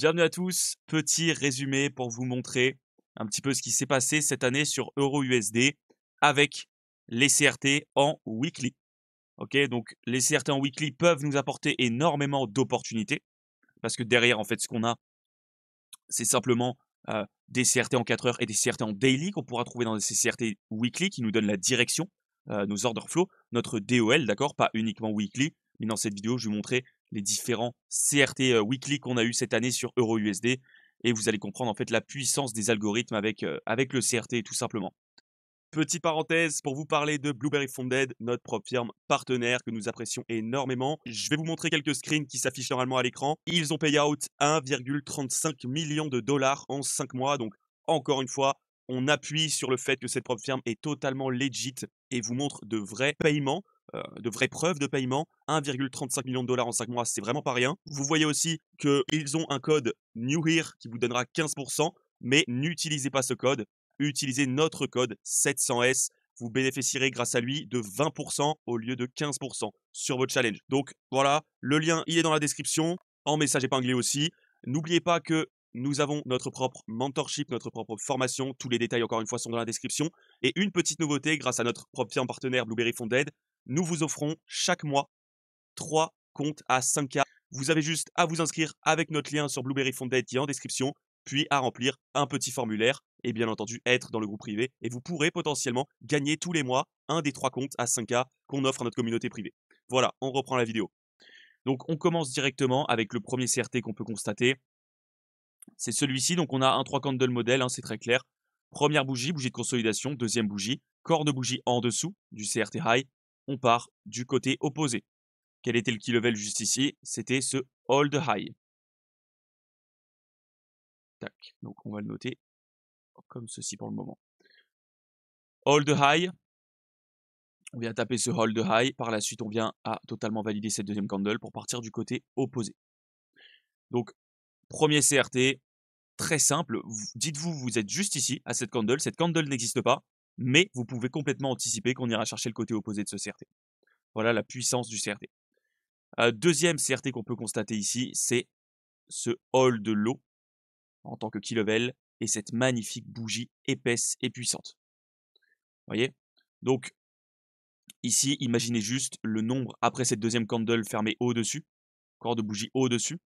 Bienvenue à tous, petit résumé pour vous montrer un petit peu ce qui s'est passé cette année sur EURUSD avec les CRT en weekly. Ok, donc les CRT en weekly peuvent nous apporter énormément d'opportunités parce que derrière, en fait, ce qu'on a, c'est simplement des CRT en 4 heures et des CRT en daily qu'on pourra trouver dans ces CRT weekly qui nous donnent la direction, nos order flow, notre DOL, d'accord, pas uniquement weekly. Mais dans cette vidéo, je vais vous montrer les différents CRT weekly qu'on a eu cette année sur EURUSD et vous allez comprendre en fait la puissance des algorithmes avec le CRT tout simplement. Petite parenthèse pour vous parler de Blueberry Funded, notre propre firme partenaire que nous apprécions énormément. Je vais vous montrer quelques screens qui s'affichent normalement à l'écran. Ils ont payé out 1,35 million de dollars en 5 mois. Donc, encore une fois, on appuie sur le fait que cette propre firme est totalement legit et vous montre de vrais paiements, de vraies preuves de paiement. 1,35 million de dollars en 5 mois, c'est vraiment pas rien. Vous voyez aussi qu'ils ont un code New Here qui vous donnera 15%, mais n'utilisez pas ce code. Utilisez notre code 700S. Vous bénéficierez grâce à lui de 20% au lieu de 15% sur votre challenge. Donc voilà, le lien il est dans la description, en message épinglé aussi. N'oubliez pas que nous avons notre propre mentorship, notre propre formation. Tous les détails, encore une fois, sont dans la description. Et une petite nouveauté, grâce à notre propre firme partenaire Blueberry Funded, nous vous offrons chaque mois 3 comptes à 5K. Vous avez juste à vous inscrire avec notre lien sur Blueberry Funded qui est en description, puis à remplir un petit formulaire et bien entendu être dans le groupe privé. Et vous pourrez potentiellement gagner tous les mois un des 3 comptes à 5K qu'on offre à notre communauté privée. Voilà, on reprend la vidéo. Donc on commence directement avec le premier CRT qu'on peut constater. C'est celui-ci, donc on a un 3 candle modèle, hein, c'est très clair. Première bougie, bougie de consolidation. Deuxième bougie, corps de bougie en dessous du CRT high. On part du côté opposé. Quel était le key level juste ici? C'était ce hold high. Tac, donc on va le noter comme ceci pour le moment. Hold high, on vient taper ce hold high. Par la suite, on vient à totalement valider cette deuxième candle pour partir du côté opposé. Donc, premier CRT, très simple. Dites-vous, vous êtes juste ici, à cette candle. Cette candle n'existe pas, mais vous pouvez complètement anticiper qu'on ira chercher le côté opposé de ce CRT. Voilà la puissance du CRT. Deuxième CRT qu'on peut constater ici, c'est ce hold low en tant que key level et cette magnifique bougie épaisse et puissante. Vous voyez? Donc, ici, imaginez juste le nombre après cette deuxième candle fermée au-dessus, corps de bougie au-dessus.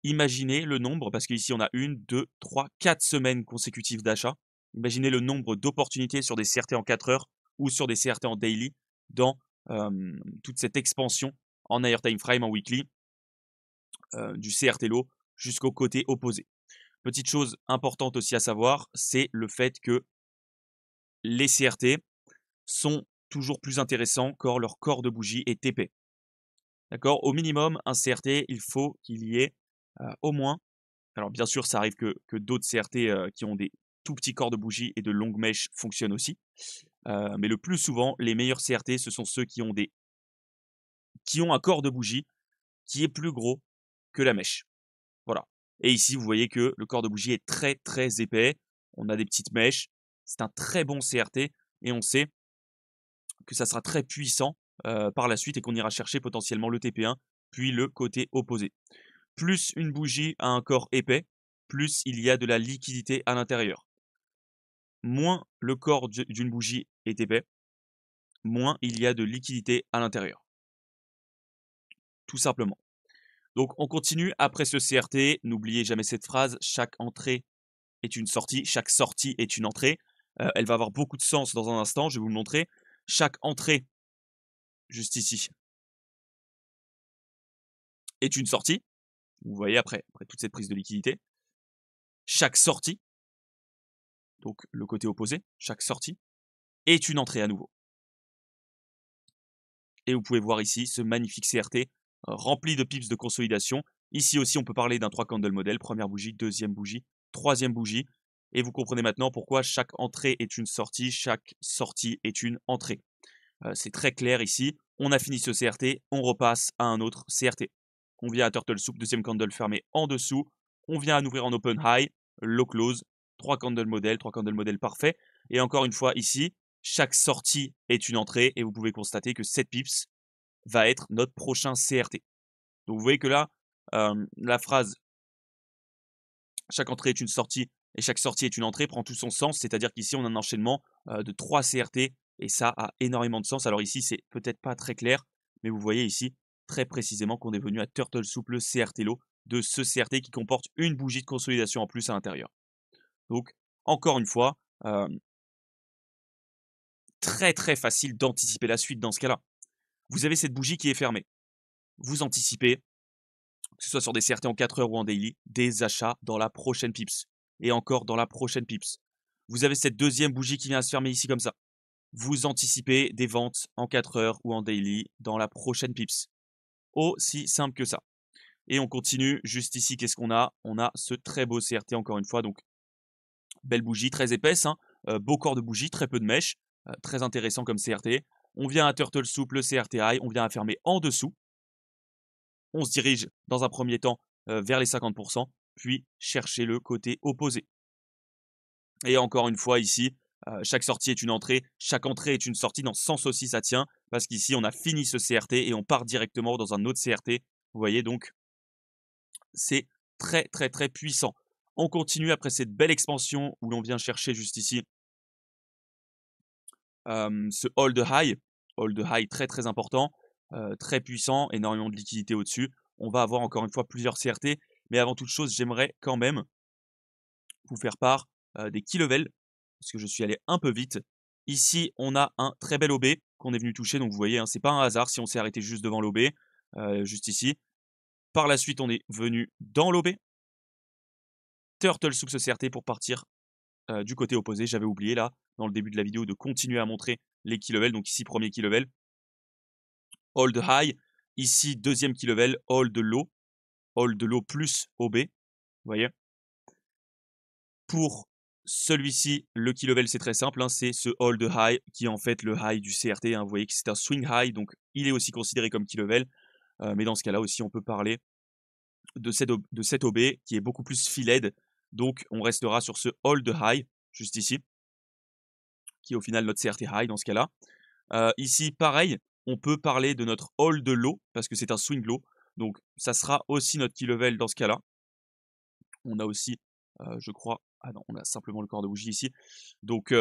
Imaginez le nombre, parce qu'ici on a 1, 2, 3, 4 semaines consécutives d'achat. Imaginez le nombre d'opportunités sur des CRT en 4 heures ou sur des CRT en daily dans toute cette expansion en higher time frame, en weekly, du CRT low jusqu'au côté opposé. Petite chose importante aussi à savoir, c'est le fait que les CRT sont toujours plus intéressants quand leur corps de bougie est épais. D'accord? Au minimum, un CRT, il faut qu'il y ait au moins, alors bien sûr, ça arrive que d'autres CRT qui ont des tout petits corps de bougie et de longues mèches fonctionnent aussi. Mais le plus souvent, les meilleurs CRT, ce sont ceux qui ont un corps de bougie qui est plus gros que la mèche. Voilà. Et ici, vous voyez que le corps de bougie est très très épais. On a des petites mèches. C'est un très bon CRT et on sait que ça sera très puissant par la suite et qu'on ira chercher potentiellement le TP1 puis le côté opposé. Plus une bougie a un corps épais, plus il y a de la liquidité à l'intérieur. Moins le corps d'une bougie est épais, moins il y a de liquidité à l'intérieur. Tout simplement. Donc on continue après ce CRT. N'oubliez jamais cette phrase, chaque entrée est une sortie, chaque sortie est une entrée. Elle va avoir beaucoup de sens dans un instant, je vais vous le montrer. Chaque entrée, juste ici, est une sortie. Vous voyez après toute cette prise de liquidité. Chaque sortie, donc le côté opposé, chaque sortie, est une entrée à nouveau. Et vous pouvez voir ici ce magnifique CRT rempli de pips de consolidation. Ici aussi, on peut parler d'un 3 candle modèle. Première bougie, deuxième bougie, troisième bougie. Et vous comprenez maintenant pourquoi chaque entrée est une sortie, chaque sortie est une entrée. C'est très clair ici. On a fini ce CRT, on repasse à un autre CRT. On vient à Turtle Soup, deuxième candle fermé en dessous. On vient à ouvrir en open high, low close, 3 candle modèle parfait. Et encore une fois ici, chaque sortie est une entrée et vous pouvez constater que 7 pips va être notre prochain CRT. Donc vous voyez que là, la phrase Chaque entrée est une sortie et chaque sortie est une entrée prend tout son sens. C'est-à-dire qu'ici, on a un enchaînement de 3 CRT et ça a énormément de sens. Alors ici, c'est peut-être pas très clair, mais vous voyez ici très précisément qu'on est venu à Turtle Soup, le CRT low de ce CRT qui comporte une bougie de consolidation en plus à l'intérieur. Donc, encore une fois, très très facile d'anticiper la suite dans ce cas-là. Vous avez cette bougie qui est fermée. Vous anticipez, que ce soit sur des CRT en 4 heures ou en daily, des achats dans la prochaine pips. Et encore dans la prochaine pips. Vous avez cette deuxième bougie qui vient à se fermer ici comme ça. Vous anticipez des ventes en 4 heures ou en daily dans la prochaine pips. Aussi simple que ça. Et on continue juste ici. Qu'est-ce qu'on a? On a ce très beau CRT encore une fois. Donc, belle bougie, très épaisse. Hein, beau corps de bougie, très peu de mèches. Très intéressant comme CRT. On vient à Turtle Soup, le CRT High. On vient à fermer en dessous. On se dirige dans un premier temps vers les 50%, puis chercher le côté opposé. Et encore une fois ici, chaque sortie est une entrée, chaque entrée est une sortie, dans ce sens aussi ça tient, parce qu'ici on a fini ce CRT et on part directement dans un autre CRT. Vous voyez donc, c'est très très très puissant. On continue après cette belle expansion où l'on vient chercher juste ici ce hold high. Hold high très très important, très puissant, énormément de liquidité au-dessus. On va avoir encore une fois plusieurs CRT, mais avant toute chose, j'aimerais quand même vous faire part des key levels, parce que je suis allé un peu vite. Ici, on a un très bel OB qu'on est venu toucher, donc vous voyez, hein, c'est pas un hasard si on s'est arrêté juste devant l'OB, juste ici. Par la suite, on est venu dans l'OB. Turtle sous ce CRT pour partir du côté opposé. J'avais oublié là, dans le début de la vidéo, de continuer à montrer les key levels. Donc ici, premier key level, hold high. Ici, deuxième key level, hold low. Hold low plus OB. Vous voyez. Pour celui-ci, le key level, c'est très simple. Hein, c'est ce hold high qui est en fait le high du CRT. Hein, vous voyez que c'est un swing high, donc il est aussi considéré comme key level. Mais dans ce cas-là aussi, on peut parler de cet OB qui est beaucoup plus filled. Donc, on restera sur ce hold high, juste ici, qui est au final notre CRT high dans ce cas-là. Ici, pareil, on peut parler de notre hold low, parce que c'est un swing low. Donc, ça sera aussi notre key level dans ce cas-là. On a aussi, je crois... Ah non, on a simplement le corps de bougie ici. Donc,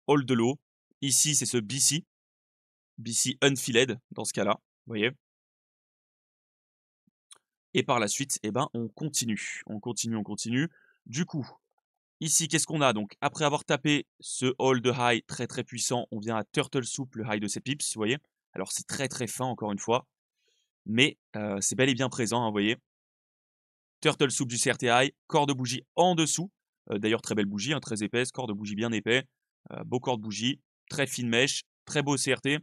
hold low. Ici, c'est ce BC. BC unfilled, dans ce cas-là. Vous voyez. Et par la suite, eh ben, on continue. On continue, on continue. Du coup, ici, qu'est-ce qu'on a? Donc, après avoir tapé ce hold high très très puissant, on vient à Turtle Soup, le high de ses pips, vous voyez. Alors, c'est très très fin, encore une fois. Mais c'est bel et bien présent, hein, vous voyez. Turtle Soup du CRT high, corps de bougie en dessous. D'ailleurs, très belle bougie, hein, très épaisse, corps de bougie bien épais. Beau corps de bougie, très fine mèche, très beau CRT.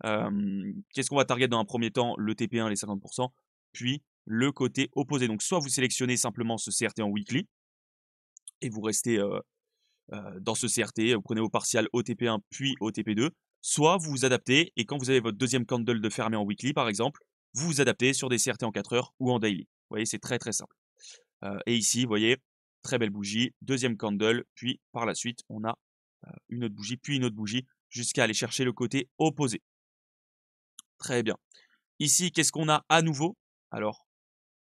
Qu'est-ce qu'on va target dans un premier temps? Le TP1, les 50%, puis le côté opposé. Donc, soit vous sélectionnez simplement ce CRT en weekly, et vous restez dans ce CRT, vous prenez vos partials OTP1 puis OTP2, soit vous vous adaptez et quand vous avez votre deuxième candle de fermé en weekly par exemple, vous vous adaptez sur des CRT en 4 heures ou en daily. Vous voyez, c'est très très simple. Et ici, vous voyez, très belle bougie, deuxième candle, puis par la suite, on a une autre bougie, puis une autre bougie, jusqu'à aller chercher le côté opposé. Très bien. Ici, qu'est-ce qu'on a à nouveau? Alors,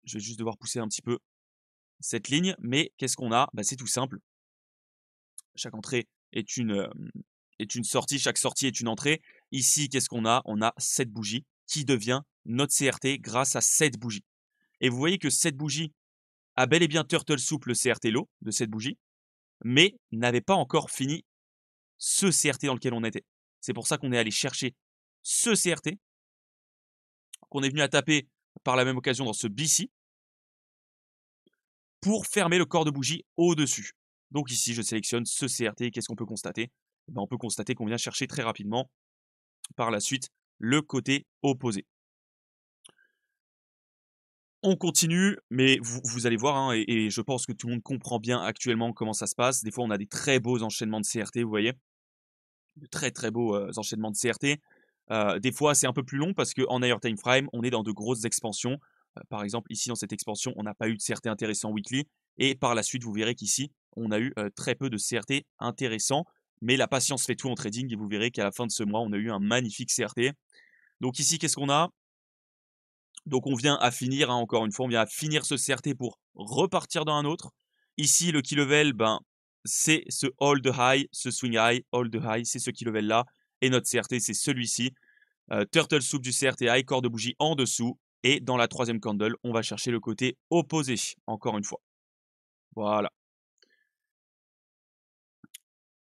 je vais juste devoir pousser un petit peu cette ligne, mais qu'est-ce qu'on a? Bah, c'est tout simple. Chaque entrée est une sortie, chaque sortie est une entrée. Ici, qu'est-ce qu'on a? On a cette bougie qui devient notre CRT grâce à cette bougie. Et vous voyez que cette bougie a bel et bien Turtle Soup, le CRT low de cette bougie, mais n'avait pas encore fini ce CRT dans lequel on était. C'est pour ça qu'on est allé chercher ce CRT, qu'on est venu à taper par la même occasion dans ce BC, pour fermer le corps de bougie au-dessus. Donc ici, je sélectionne ce CRT. Qu'est-ce qu'on peut constater? On peut constater qu'on vient chercher très rapidement par la suite le côté opposé. On continue, mais vous allez voir, hein, et je pense que tout le monde comprend bien actuellement comment ça se passe. Des fois, on a des très beaux enchaînements de CRT, vous voyez. De très très beaux enchaînements de CRT. Des fois, c'est un peu plus long parce qu'en higher time frame, on est dans de grosses expansions. Par exemple, ici, dans cette expansion, on n'a pas eu de CRT intéressant weekly. Et par la suite, vous verrez qu'ici, on a eu très peu de CRT intéressants. Mais la patience fait tout en trading et vous verrez qu'à la fin de ce mois, on a eu un magnifique CRT. Donc ici, qu'est-ce qu'on a? Donc on vient à finir, hein, encore une fois, on vient à finir ce CRT pour repartir dans un autre. Ici, le key level, ben, c'est ce hold high, ce swing high, hold high, c'est ce key level là. Et notre CRT, c'est celui-ci. Turtle Soup du CRT high, corps de bougie en dessous. Et dans la troisième candle, on va chercher le côté opposé, encore une fois. Voilà.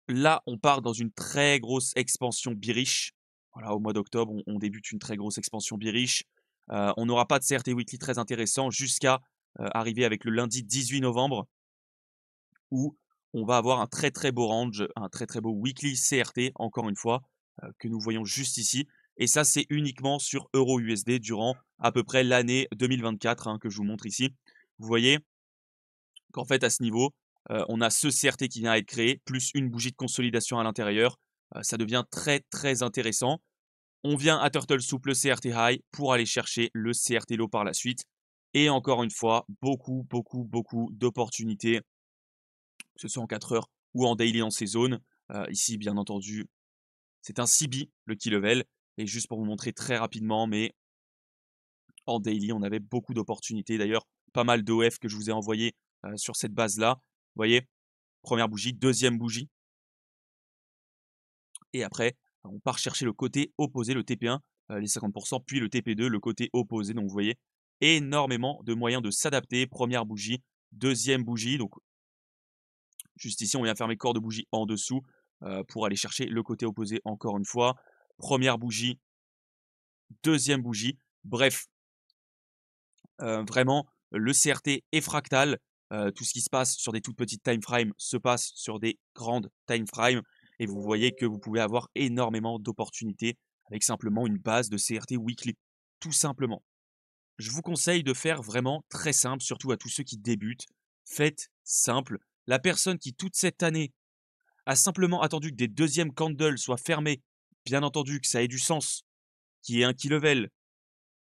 Là, on part dans une très grosse expansion bearish. Voilà, au mois d'octobre, on débute une très grosse expansion bearish. On n'aura pas de CRT weekly très intéressant jusqu'à arriver avec le lundi 18 novembre où on va avoir un très très beau range, un très très beau weekly CRT, encore une fois, que nous voyons juste ici. Et ça, c'est uniquement sur Euro-USD durant à peu près l'année 2024 hein, que je vous montre ici. Vous voyez qu'en fait, à ce niveau, on a ce CRT qui vient à être créé, plus une bougie de consolidation à l'intérieur. Ça devient très très intéressant. On vient à Turtle Soup, le CRT High, pour aller chercher le CRT Low par la suite. Et encore une fois, beaucoup d'opportunités, que ce soit en 4 heures ou en daily dans ces zones. Ici, bien entendu, c'est un CB, le key level. Et juste pour vous montrer très rapidement, mais en daily, on avait beaucoup d'opportunités. D'ailleurs, pas mal d'OF que je vous ai envoyé sur cette base-là. Vous voyez, première bougie, deuxième bougie. Et après, on part chercher le côté opposé, le TP1, les 50%, puis le TP2, le côté opposé. Donc vous voyez, énormément de moyens de s'adapter. Première bougie, deuxième bougie. Donc juste ici, on vient fermer corps de bougie en dessous pour aller chercher le côté opposé encore une fois. Première bougie, deuxième bougie. Bref, vraiment, le CRT est fractal. Tout ce qui se passe sur des toutes petites time frames se passe sur des grandes time frames. Et vous voyez que vous pouvez avoir énormément d'opportunités avec simplement une base de CRT weekly. Tout simplement. Je vous conseille de faire vraiment très simple, surtout à tous ceux qui débutent. Faites simple. La personne qui, toute cette année, a simplement attendu que des deuxièmes candles soient fermés, bien entendu que ça ait du sens, qu'il y ait un key level,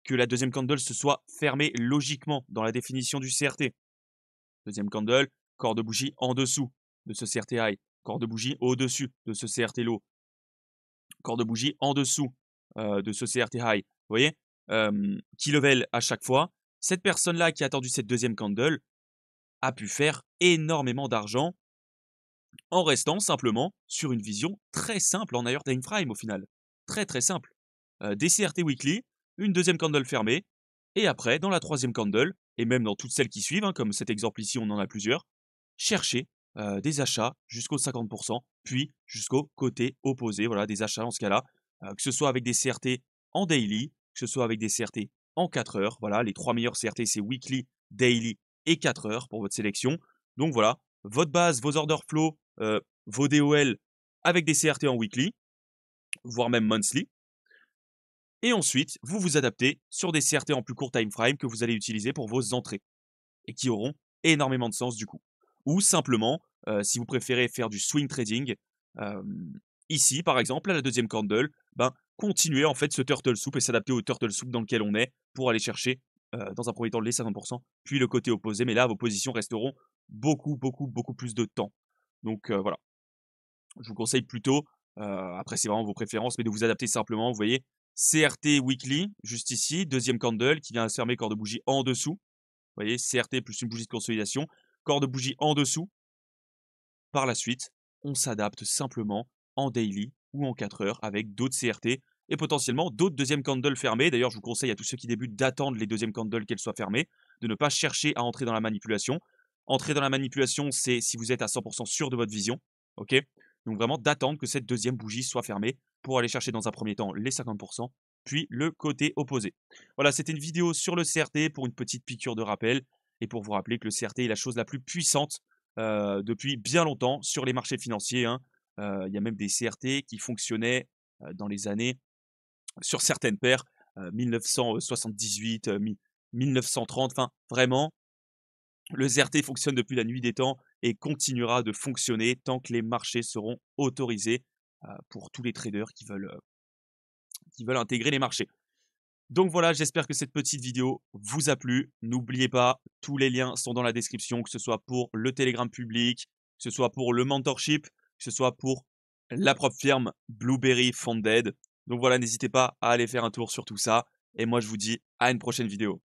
que la deuxième candle se soit fermée logiquement dans la définition du CRT. Deuxième candle, corps de bougie en dessous de ce CRT high, corps de bougie au-dessus de ce CRT low, corps de bougie en dessous de ce CRT high. Vous voyez, key level à chaque fois. Cette personne-là qui a attendu cette deuxième candle a pu faire énormément d'argent en restant simplement sur une vision très simple en higher time frame au final. Très très simple. Des CRT weekly, une deuxième candle fermée, et après, dans la troisième candle, et même dans toutes celles qui suivent, hein, comme cet exemple ici, on en a plusieurs, chercher des achats jusqu'au 50%, puis jusqu'au côté opposé, voilà, des achats dans ce cas-là, que ce soit avec des CRT en daily, que ce soit avec des CRT en 4 heures, voilà, les 3 meilleurs CRT, c'est weekly, daily et 4 heures pour votre sélection. Donc voilà, votre base, vos order flow, vos DOL avec des CRT en weekly, voire même monthly. Et ensuite, vous vous adaptez sur des CRT en plus court time frame que vous allez utiliser pour vos entrées et qui auront énormément de sens du coup. Ou simplement, si vous préférez faire du swing trading, ici par exemple, à la deuxième candle, ben, continuer en fait ce turtle soup et s'adapter au turtle soup dans lequel on est pour aller chercher dans un premier temps les 50%, puis le côté opposé. Mais là, vos positions resteront beaucoup plus de temps. Donc voilà, je vous conseille plutôt, après c'est vraiment vos préférences, mais de vous adapter simplement. Vous voyez, CRT weekly, juste ici, deuxième candle qui vient à se fermer, corps de bougie en dessous. Vous voyez, CRT plus une bougie de consolidation, corps de bougie en dessous. Par la suite, on s'adapte simplement en daily ou en 4 heures avec d'autres CRT et potentiellement d'autres deuxièmes candles fermées. D'ailleurs, je vous conseille à tous ceux qui débutent d'attendre les deuxièmes candles qu'elles soient fermées, de ne pas chercher à entrer dans la manipulation. Entrer dans la manipulation, c'est si vous êtes à 100% sûr de votre vision. Ok. Donc vraiment d'attendre que cette deuxième bougie soit fermée pour aller chercher dans un premier temps les 50%, puis le côté opposé. Voilà, c'était une vidéo sur le CRT pour une petite piqûre de rappel et pour vous rappeler que le CRT est la chose la plus puissante depuis bien longtemps sur les marchés financiers. Hein. Il y a même des CRT qui fonctionnaient dans les années, sur certaines paires, 1978, 1930, enfin vraiment, le CRT fonctionne depuis la nuit des temps et continuera de fonctionner tant que les marchés seront autorisés pour tous les traders qui veulent intégrer les marchés. Donc voilà, j'espère que cette petite vidéo vous a plu. N'oubliez pas, tous les liens sont dans la description, que ce soit pour le Telegram public, que ce soit pour le mentorship, que ce soit pour la propre firme Blueberry Funded. Donc voilà, n'hésitez pas à aller faire un tour sur tout ça. Et moi, je vous dis à une prochaine vidéo.